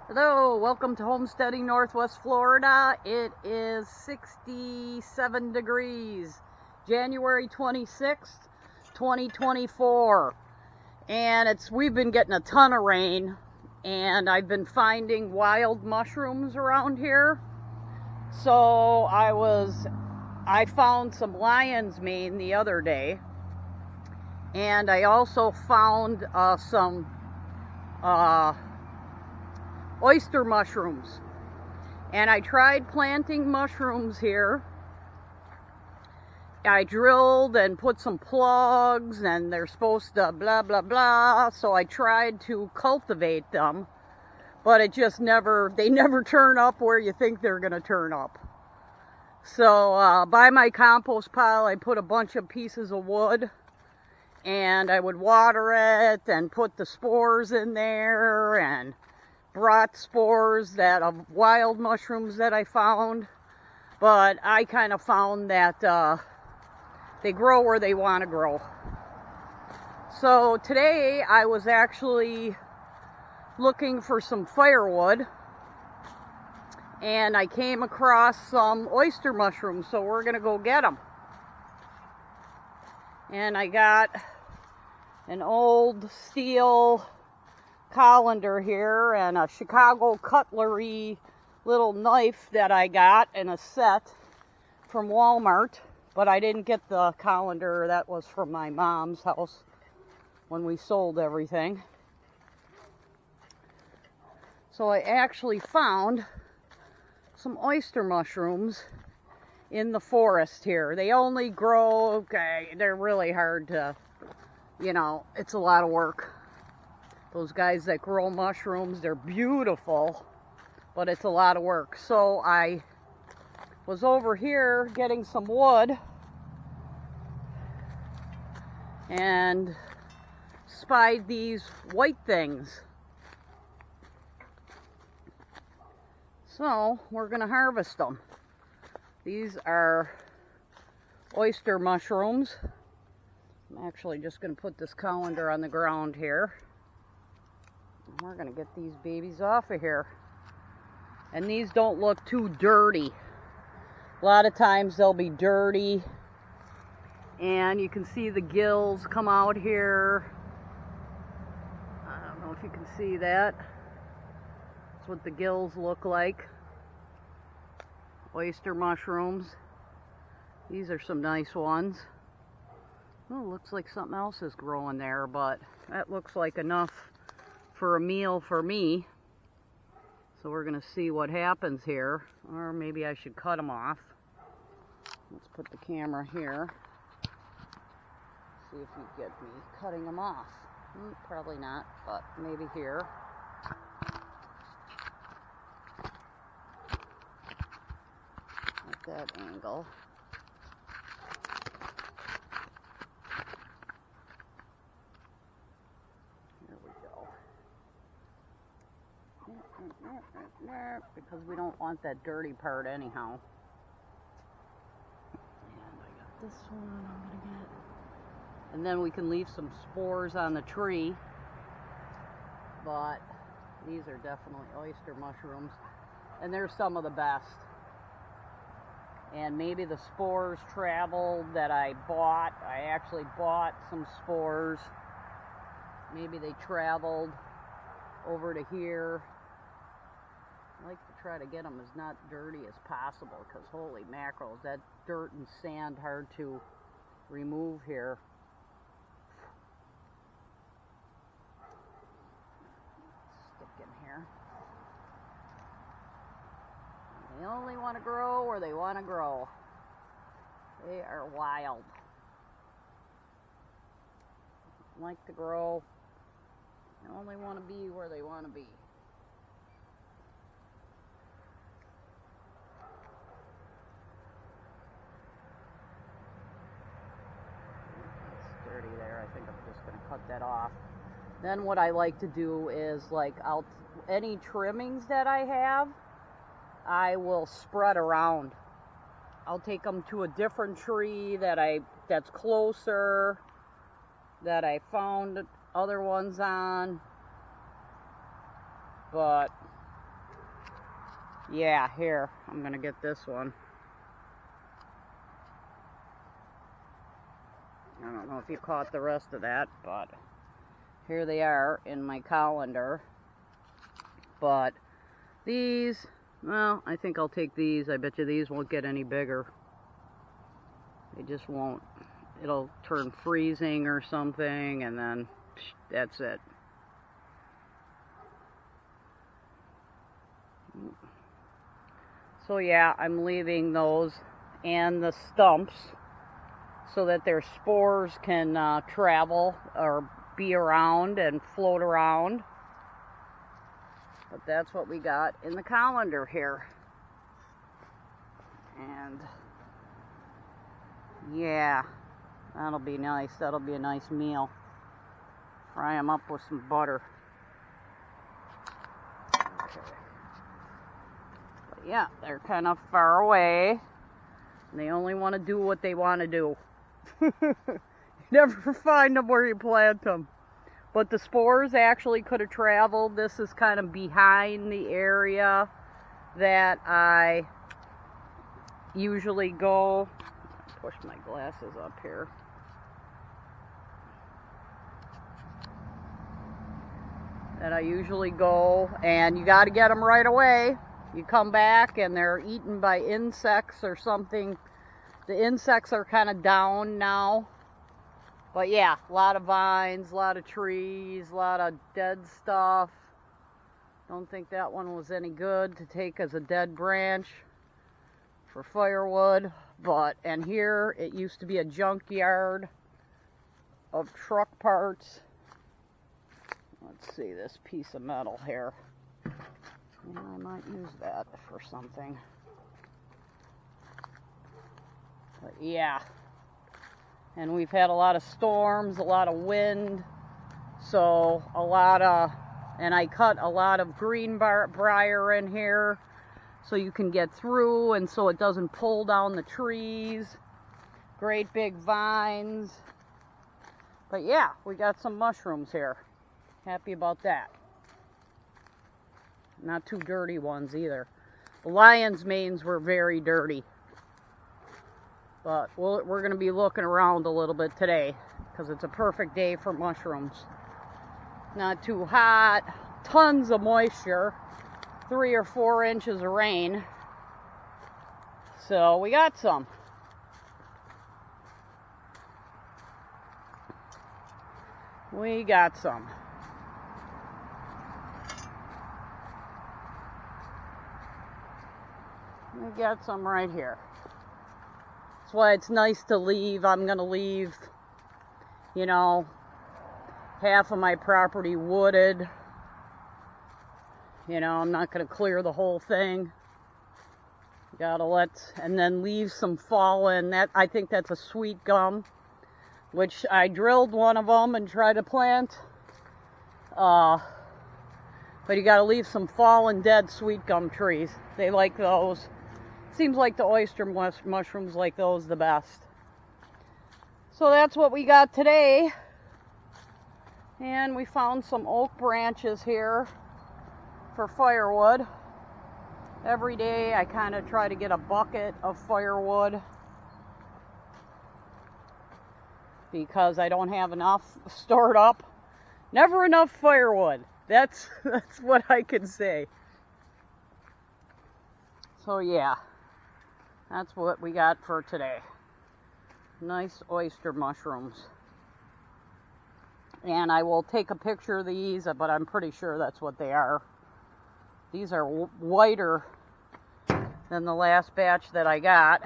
Hello, welcome to Homesteading Northwest Florida. It is 67 degrees, January 26th, 2024. And we've been getting a ton of rain, and I've been finding wild mushrooms around here. So I found some lion's mane the other day, and I also found some oyster mushrooms. And I tried planting mushrooms here. I drilled and put some plugs, and they're supposed to blah blah blah, so I tried to cultivate them, but they never turn up where you think they're gonna turn up. So by my compost pile I put a bunch of pieces of wood, and I would water it and put the spores in there, and brought spores of wild mushrooms that I found. But I kind of found that they grow where they want to grow. So today I was actually looking for some firewood, and I came across some oyster mushrooms, so we're gonna go get them. And I got an old steel colander here and a Chicago cutlery little knife that I got in a set from Walmart, but I didn't get the colander. That was from my mom's house when we sold everything. So I actually found some oyster mushrooms in the forest here. They only grow, they're really hard to, it's a lot of work. Those guys that grow mushrooms, they're beautiful, but it's a lot of work. So I was over here getting some wood and spied these white things. So we're gonna harvest them. These are oyster mushrooms. I'm actually just gonna put this colander on the ground here. We're gonna get these babies off of here. And these don't look too dirty. A lot of times they'll be dirty, and you can see the gills come out here. I don't know if you can see that. That's what the gills look like. Oyster mushrooms. These are some nice ones. Oh, looks like something else is growing there, but that looks like enough for a meal for me. So we're gonna see what happens here, or maybe I should cut them off. Let's put the camera here. See if you get me cutting them off. Probably not, but maybe here. At that angle. Because we don't want that dirty part anyhow. And I got this one I'm gonna get. And then we can leave some spores on the tree. But these are definitely oyster mushrooms. And they're some of the best. And maybe the spores traveled that I bought. I actually bought some spores. Maybe they traveled over to here. I like to try to get them as not dirty as possible, because holy mackerels, that dirt and sand hard to remove here. Stick in here. They only want to grow where they want to grow. They are wild. They like to grow. They only want to be where they want to be. There. I think I'm just going to cut that off. Then what I like to do is, any trimmings that I have, I will spread around. I'll take them to a different tree that's closer, that I found other ones on. But Yeah, here, I'm gonna get this one. I don't know if you caught the rest of that, but here they are in my colander. But these, well, I think I'll take these. I bet you these won't get any bigger. They just won't. It'll turn freezing or something, and then that's it. So yeah, I'm leaving those and the stumps so that their spores can travel or be around and float around. But that's what we got in the colander here. And yeah, that'll be nice. That'll be a nice meal. Fry them up with some butter. Okay. But yeah, they're kind of far away. And they only want to do what they want to do. You never find them where you plant them. But the spores actually could have traveled. This is kind of behind the area that I usually go. Push my glasses up here. That I usually go, and you got to get them right away. You come back and they're eaten by insects or something. The insects are kind of down now. But yeah, a lot of vines, a lot of trees, a lot of dead stuff. Don't think that one was any good to take as a dead branch for firewood. But, and here it used to be a junkyard of truck parts. Let's see this piece of metal here. Yeah, I might use that for something. But yeah. And we've had a lot of storms, a lot of wind. So a lot of, and I cut a lot of green briar in here so you can get through and so it doesn't pull down the trees. Great big vines. But yeah, we got some mushrooms here. Happy about that. Not too dirty ones either. The lion's manes were very dirty. But we're going to be looking around a little bit today because it's a perfect day for mushrooms. Not too hot, tons of moisture, 3 or 4 inches of rain. So we got some. We got some. We got some right here. That's why it's nice to leave. I'm going to leave, you know, half of my property wooded. You know, I'm not going to clear the whole thing. Gotta let, and then leave some fallen. That, I think that's a sweet gum, which I drilled one of them and tried to plant. But you gotta leave some fallen dead sweet gum trees. They like those. Seems like the oyster mushrooms like those the best. So that's what we got today. And we found some oak branches here for firewood. Every day I kind of try to get a bucket of firewood because I don't have enough stored up. Never enough firewood. That's what I can say. So yeah. That's what we got for today. Nice oyster mushrooms. And I will take a picture of these, but I'm pretty sure that's what they are. These are whiter than the last batch that I got.